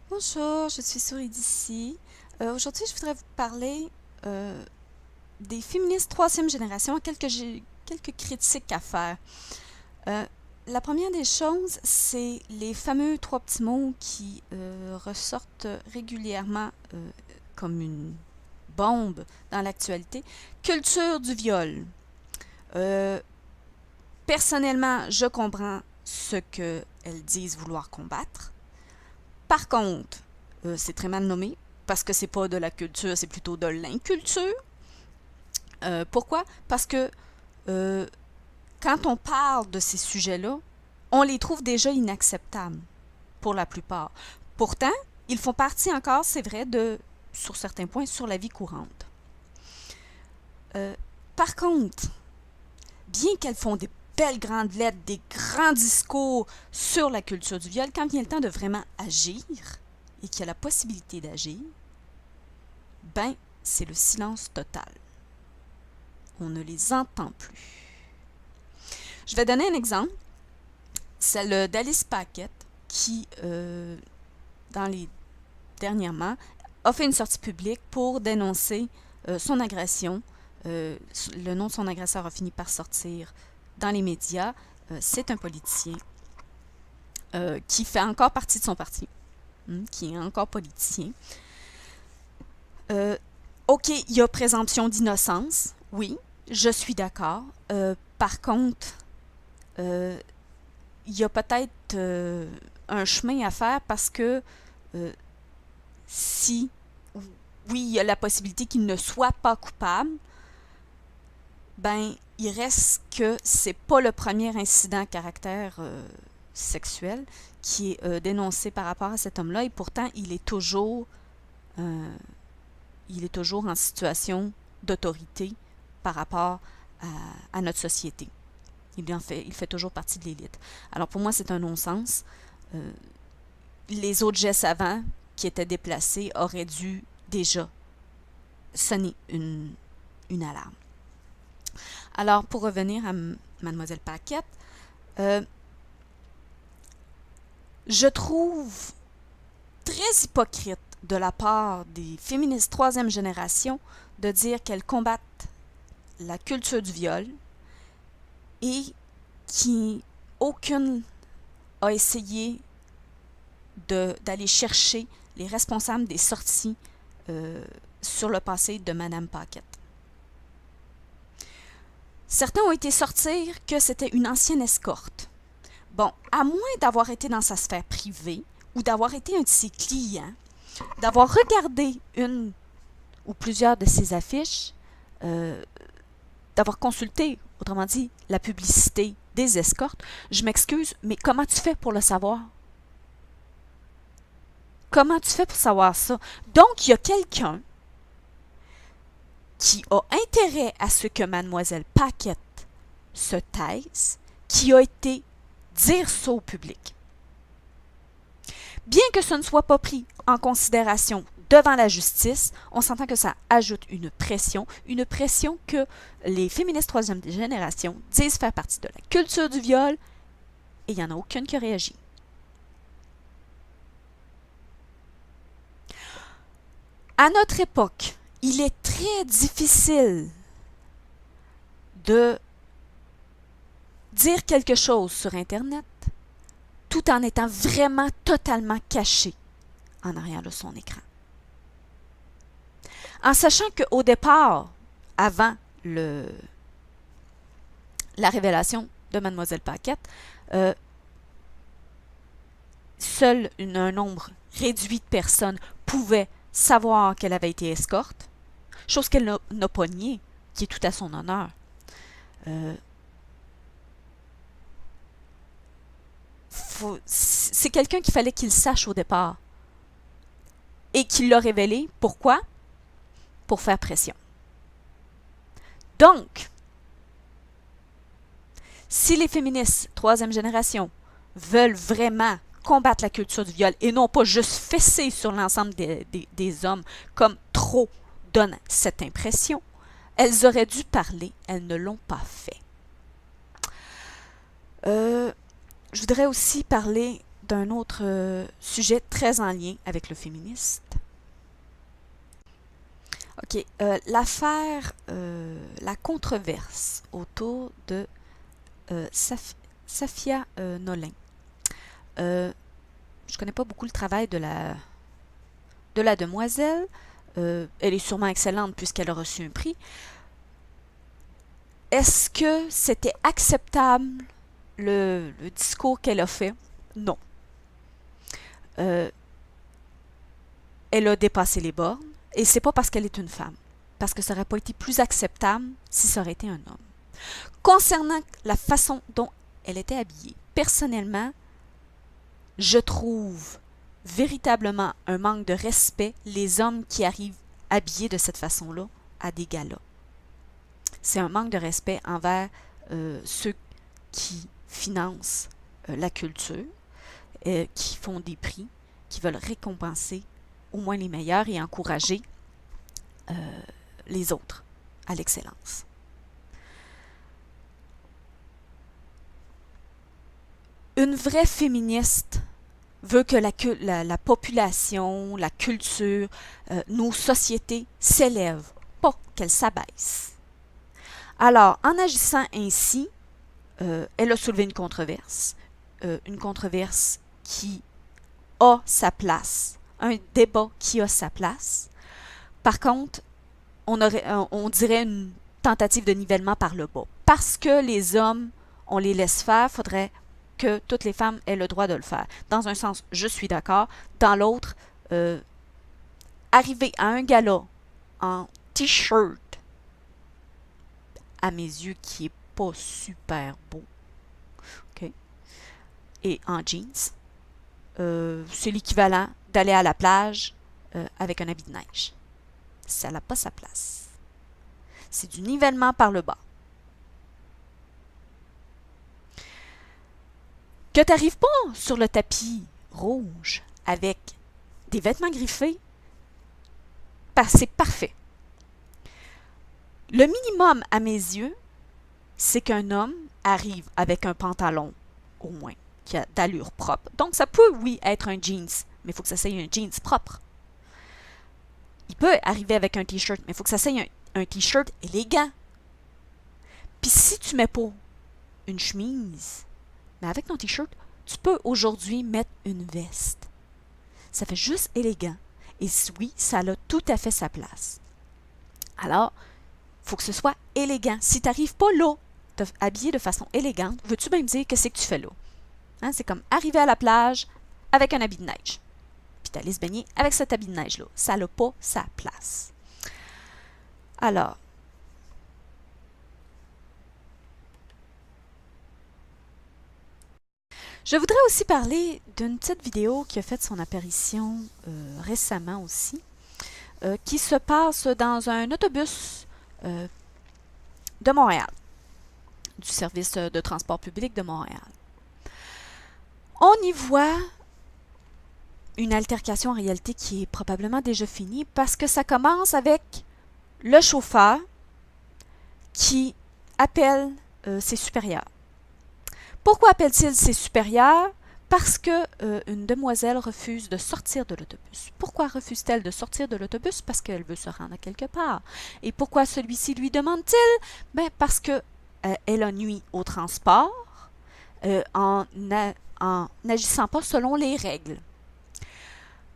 Bonjour, je suis Souris d'ici. Aujourd'hui, je voudrais vous parler des féministes troisième génération, quelques critiques à faire. Euh, la première des choses, c'est les fameux trois petits mots qui ressortent régulièrement comme une bombe dans l'actualité. Culture du viol. Euh, Personnellement, je comprends ce qu'elles disent vouloir combattre. Par contre, c'est très mal nommé parce que c'est pas de la culture, c'est plutôt de l'inculture. Pourquoi? Parce que euh, quand on parle de ces sujets-là, on les trouve déjà inacceptables pour la plupart. Pourtant, ils font partie encore, c'est vrai, sur certains points, sur la vie courante. Euh, Par contre, bien qu'elles font des belles grandes lettres, des grands discours sur la culture du viol, quand vient le temps de vraiment agir et qu'il y a la possibilité d'agir, ben, c'est le silence total. On ne les entend plus. Je vais donner un exemple, celle d'Alice Paquette, qui, dernièrement, a fait une sortie publique pour dénoncer son agression. Le nom de son agresseur a fini par sortir dans les médias. C'est un politicien qui fait encore partie de son parti, qui est encore politicien. OK, il y a présomption d'innocence, oui, je suis d'accord. Par contre, il y a peut-être un chemin à faire parce que si, oui, il y a la possibilité qu'il ne soit pas coupable, ben, il reste que c'est pas le premier incident à caractère sexuel qui est dénoncé par rapport à cet homme-là et pourtant euh, il est toujours en situation d'autorité par rapport à notre société. Il fait toujours partie de l'élite. Alors pour moi, c'est un non-sens. Les autres gestes avant qui étaient déplacés auraient dû déjà sonner une alarme. Alors pour revenir à Mademoiselle Paquette, je trouve très hypocrite de la part des féministes troisième génération de dire qu'elles combattent la culture du viol et qu'aucune a essayé d'aller chercher les responsables des sorties sur le passé de Madame Paquette. Certains ont été sortir que c'était une ancienne escorte. Bon, à moins d'avoir été dans sa sphère privée ou d'avoir été un de ses clients, d'avoir regardé une ou plusieurs de ses affiches, d'avoir consulté, autrement dit, la publicité des escortes, je m'excuse, mais comment tu fais pour le savoir? Comment tu fais pour savoir ça? Donc, il y a quelqu'un qui a intérêt à ce que Mademoiselle Paquette se taise, qui a été dire ça au public. Bien que ce ne soit pas pris en considération devant la justice, on s'entend que ça ajoute une pression que les féministes troisième génération disent faire partie de la culture du viol, et il n'y en a aucune qui a réagi. À notre époque, il est très difficile de dire quelque chose sur Internet tout en étant vraiment totalement caché en arrière de son écran. En sachant qu'au départ, avant la révélation de Mademoiselle Paquette, seul un nombre réduit de personnes pouvaient savoir qu'elle avait été escorte, chose qu'elle n'a pas niée, qui est tout à son honneur. C'est quelqu'un qu'il fallait qu'il sache au départ et qu'il l'a révélé. Pourquoi? Pour faire pression. Donc, si les féministes troisième génération veulent vraiment combattre la culture du viol et non pas juste fesser sur l'ensemble des hommes comme trop donne cette impression, elles auraient dû parler, elles ne l'ont pas fait. Je voudrais aussi parler d'un autre sujet très en lien avec le féministe. OK, l'affaire, la controverse autour de Safia Nolin. Je connais pas beaucoup le travail de la demoiselle. Elle est sûrement excellente puisqu'elle a reçu un prix. Est-ce que c'était acceptable le discours qu'elle a fait? Non. Elle a dépassé les bornes et c'est pas parce qu'elle est une femme. Parce que ça n'aurait pas été plus acceptable si ça aurait été un homme. Concernant la façon dont elle était habillée, personnellement, je trouve véritablement un manque de respect les hommes qui arrivent habillés de cette façon-là à des galas. C'est un manque de respect envers ceux qui financent la culture, qui font des prix, qui veulent récompenser au moins les meilleurs et encourager les autres à l'excellence. Une vraie féministe veut que la population, la culture, nos sociétés s'élèvent, pas qu'elles s'abaissent. Alors, en agissant ainsi, elle a soulevé une controverse qui a sa place, un débat qui a sa place. Par contre, on dirait une tentative de nivellement par le bas. Parce que les hommes, on les laisse faire, il faudrait que toutes les femmes aient le droit de le faire. Dans un sens, je suis d'accord. Dans l'autre, arriver à un gala en t-shirt, à mes yeux, qui est pas super beau, okay, et en jeans, c'est l'équivalent d'aller à la plage avec un habit de neige. Ça n'a pas sa place. C'est du nivellement par le bas. Que tu n'arrives pas sur le tapis rouge avec des vêtements griffés, c'est parfait. Le minimum, à mes yeux, c'est qu'un homme arrive avec un pantalon, au moins, qui a d'allure propre. Donc, ça peut, oui, être un jeans, mais il faut que ça soit un jeans propre. Il peut arriver avec un t-shirt, mais il faut que ça soit un t-shirt élégant. Puis si tu mets pas une chemise, mais avec ton t-shirt, tu peux aujourd'hui mettre une veste. Ça fait juste élégant. Et oui, ça a tout à fait sa place. Alors, il faut que ce soit élégant. Si tu n'arrives pas là, habillé de façon élégante, veux-tu bien me dire qu'est-ce que tu fais là? Hein, c'est comme arriver à la plage avec un habit de neige. Puis tu allais se baigner avec cet habit de neige-là. Ça n'a pas sa place. Alors, je voudrais aussi parler d'une petite vidéo qui a fait son apparition récemment aussi, qui se passe dans un autobus de Montréal, du service de transport public de Montréal. On y voit une altercation en réalité qui est probablement déjà finie parce que ça commence avec le chauffeur qui appelle ses supérieurs. Pourquoi appelle-t-il ses supérieurs? Parce que une demoiselle refuse de sortir de l'autobus. Pourquoi refuse-t-elle de sortir de l'autobus? Parce qu'elle veut se rendre à quelque part. Et pourquoi celui-ci lui demande-t-il? Ben, parce que elle a nui au transport en n'agissant pas selon les règles.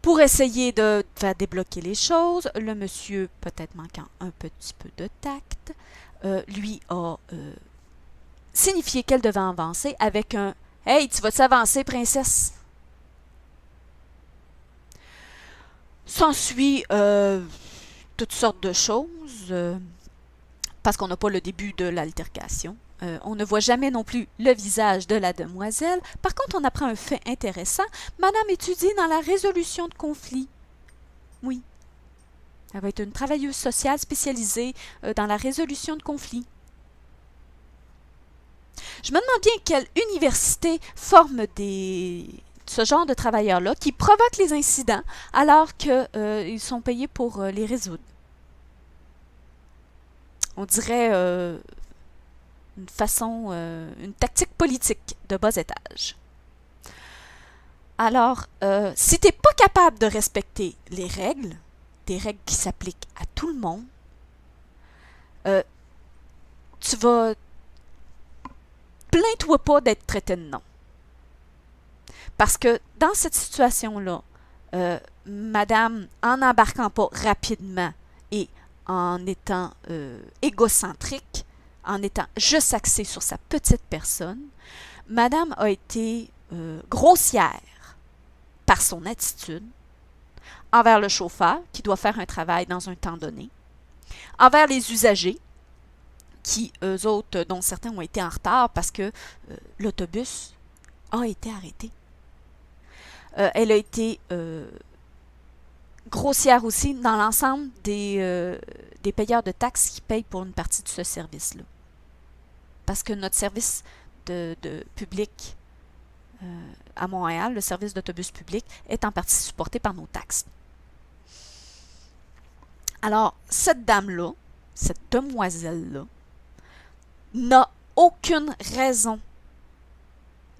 Pour essayer de faire débloquer les choses, le monsieur, peut-être manquant un petit peu de tact, lui a signifié qu'elle devait avancer avec un « Hey, tu vas-tu avancer, princesse? » S'ensuit toutes sortes de choses, parce qu'on n'a pas le début de l'altercation. On ne voit jamais non plus le visage de la demoiselle. Par contre, on apprend un fait intéressant. Madame étudie dans la résolution de conflits. Oui. Elle va être une travailleuse sociale spécialisée dans la résolution de conflits. Je me demande bien quelle université forme ce genre de travailleurs-là qui provoquent les incidents alors qu'ils sont payés pour les résoudre. On dirait une tactique politique de bas étage. Alors, si tu n'es pas capable de respecter les règles, des règles qui s'appliquent à tout le monde, tu vas... Plains-toi pas d'être traité de non. Parce que dans cette situation-là, madame, en n'embarquant pas rapidement et en étant égocentrique, en étant juste axée sur sa petite personne, madame a été grossière par son attitude envers le chauffeur qui doit faire un travail dans un temps donné, envers les usagers qui, eux autres, dont certains ont été en retard parce que l'autobus a été arrêté. Elle a été grossière aussi dans l'ensemble des payeurs de taxes qui payent pour une partie de ce service-là. Parce que notre service de public à Montréal, le service d'autobus public, est en partie supporté par nos taxes. Alors, cette dame-là, cette demoiselle-là, n'a aucune raison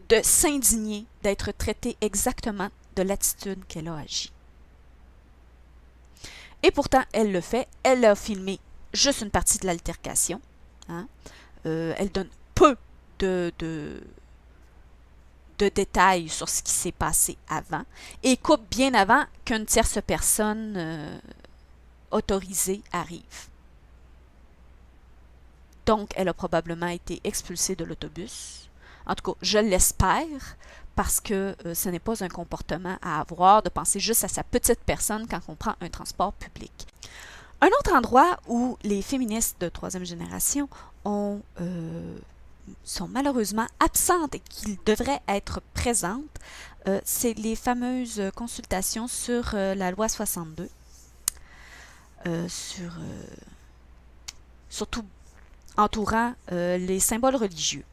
de s'indigner d'être traitée exactement de l'attitude qu'elle a agi. Et pourtant, elle le fait. Elle a filmé juste une partie de l'altercation. Hein. Elle donne peu de détails sur ce qui s'est passé avant et coupe bien avant qu'une tierce personne autorisée arrive. Donc, elle a probablement été expulsée de l'autobus. En tout cas, je l'espère, parce que ce n'est pas un comportement à avoir de penser juste à sa petite personne quand on prend un transport public. Un autre endroit où les féministes de troisième génération sont malheureusement absentes et qui devraient être présentes, c'est les fameuses consultations sur la loi 62, surtout entourant les symboles religieux.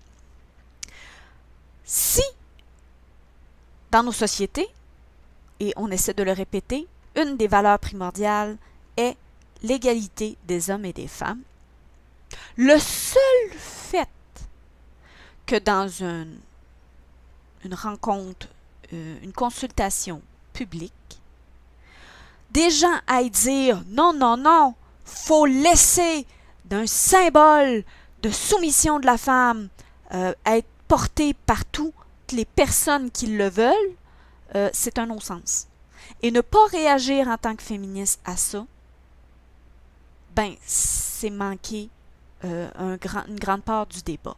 Si, dans nos sociétés, et on essaie de le répéter, une des valeurs primordiales est l'égalité des hommes et des femmes, le seul fait que dans une rencontre, une consultation publique, des gens aillent dire non, non, non, faut laisser d'un symbole de soumission de la femme être porté par toutes les personnes qui le veulent, c'est un non-sens. Et ne pas réagir en tant que féministe à ça, ben, c'est manquer une grande part du débat.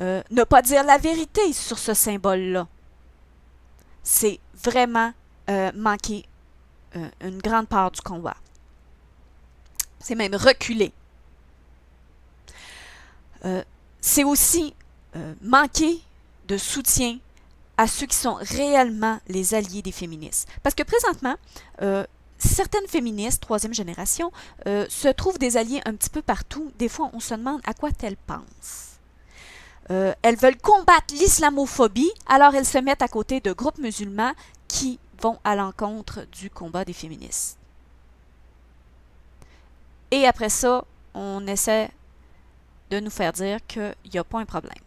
Ne pas dire la vérité sur ce symbole-là, c'est vraiment manquer une grande part du combat. C'est même reculer. C'est aussi manquer de soutien à ceux qui sont réellement les alliés des féministes. Parce que présentement, certaines féministes, troisième génération, se trouvent des alliés un petit peu partout. Des fois, on se demande à quoi elles pensent. Elles veulent combattre l'islamophobie, alors elles se mettent à côté de groupes musulmans qui vont à l'encontre du combat des féministes. Et après ça, on essaie de nous faire dire qu'il n'y a pas un problème.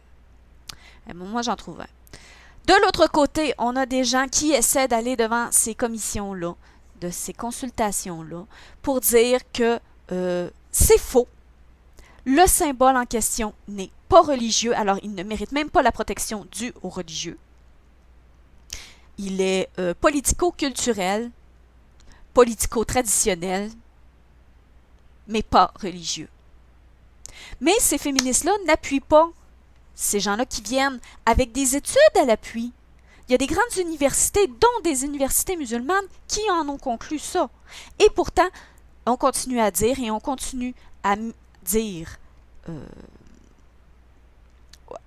Et moi, j'en trouve un. De l'autre côté, on a des gens qui essaient d'aller devant ces commissions-là, de ces consultations-là, pour dire que c'est faux. Le symbole en question n'est pas religieux, alors il ne mérite même pas la protection due aux religieux. Il est politico-culturel, politico-traditionnel, mais pas religieux. Mais ces féministes-là n'appuient pas ces gens-là qui viennent avec des études à l'appui. Il y a des grandes universités, dont des universités musulmanes, qui en ont conclu ça. Et pourtant, on continue à dire et on continue à dire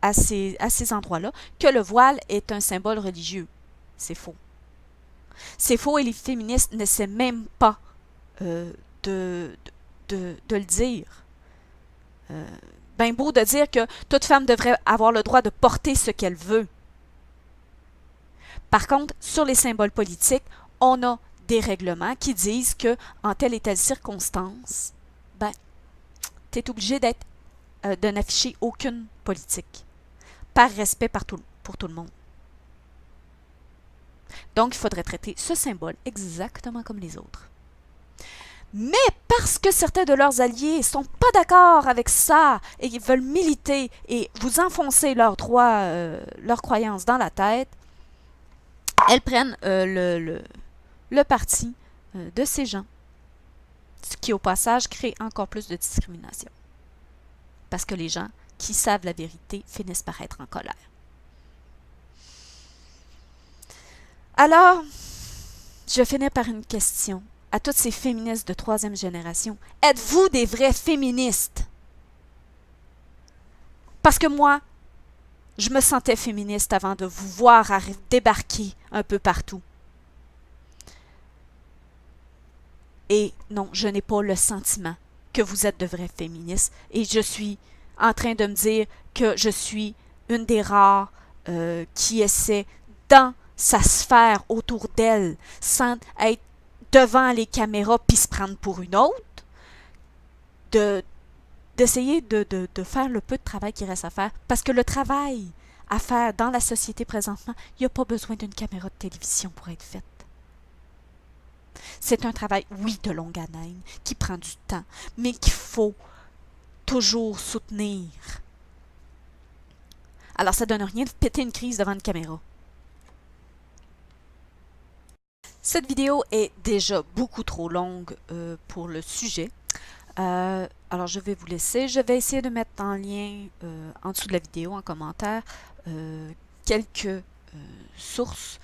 à ces endroits-là que le voile est un symbole religieux. C'est faux. C'est faux et les féministes n'essaient même pas de le dire. Ben beau de dire que toute femme devrait avoir le droit de porter ce qu'elle veut. Par contre, sur les symboles politiques, on a des règlements qui disent que en telle et telle circonstance, ben, tu es obligé de n'afficher aucune politique, par respect pour tout le monde. Donc, il faudrait traiter ce symbole exactement comme les autres. Mais parce que certains de leurs alliés ne sont pas d'accord avec ça et qu'ils veulent militer et vous enfoncer leurs droits, leurs croyances dans la tête, elles prennent le parti de ces gens, ce qui au passage crée encore plus de discrimination. Parce que les gens qui savent la vérité finissent par être en colère. Alors, je vais finir par une question à toutes ces féministes de troisième génération. Êtes-vous des vrais féministes? Parce que moi, je me sentais féministe avant de vous voir débarquer un peu partout. Et non, je n'ai pas le sentiment que vous êtes de vrais féministes. Et je suis en train de me dire que je suis une des rares qui essaie dans sa sphère autour d'elle, sans être devant les caméras puis se prendre pour une autre, d'essayer de faire le peu de travail qui reste à faire. Parce que le travail à faire dans la société présentement, il n'y a pas besoin d'une caméra de télévision pour être faite. C'est un travail, oui, de longue haleine, qui prend du temps, mais qu'il faut toujours soutenir. Alors, ça donne rien de péter une crise devant une caméra. Cette vidéo est déjà beaucoup trop longue pour le sujet. Alors, je vais vous laisser. Je vais essayer de mettre en lien en dessous de la vidéo, en commentaire, quelques sources.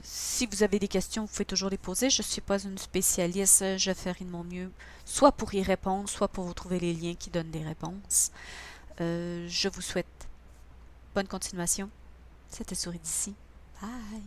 Si vous avez des questions, vous pouvez toujours les poser. Je ne suis pas une spécialiste. Je ferai de mon mieux, soit pour y répondre, soit pour vous trouver les liens qui donnent des réponses. Je vous souhaite bonne continuation. C'était Souris d'ici. Bye!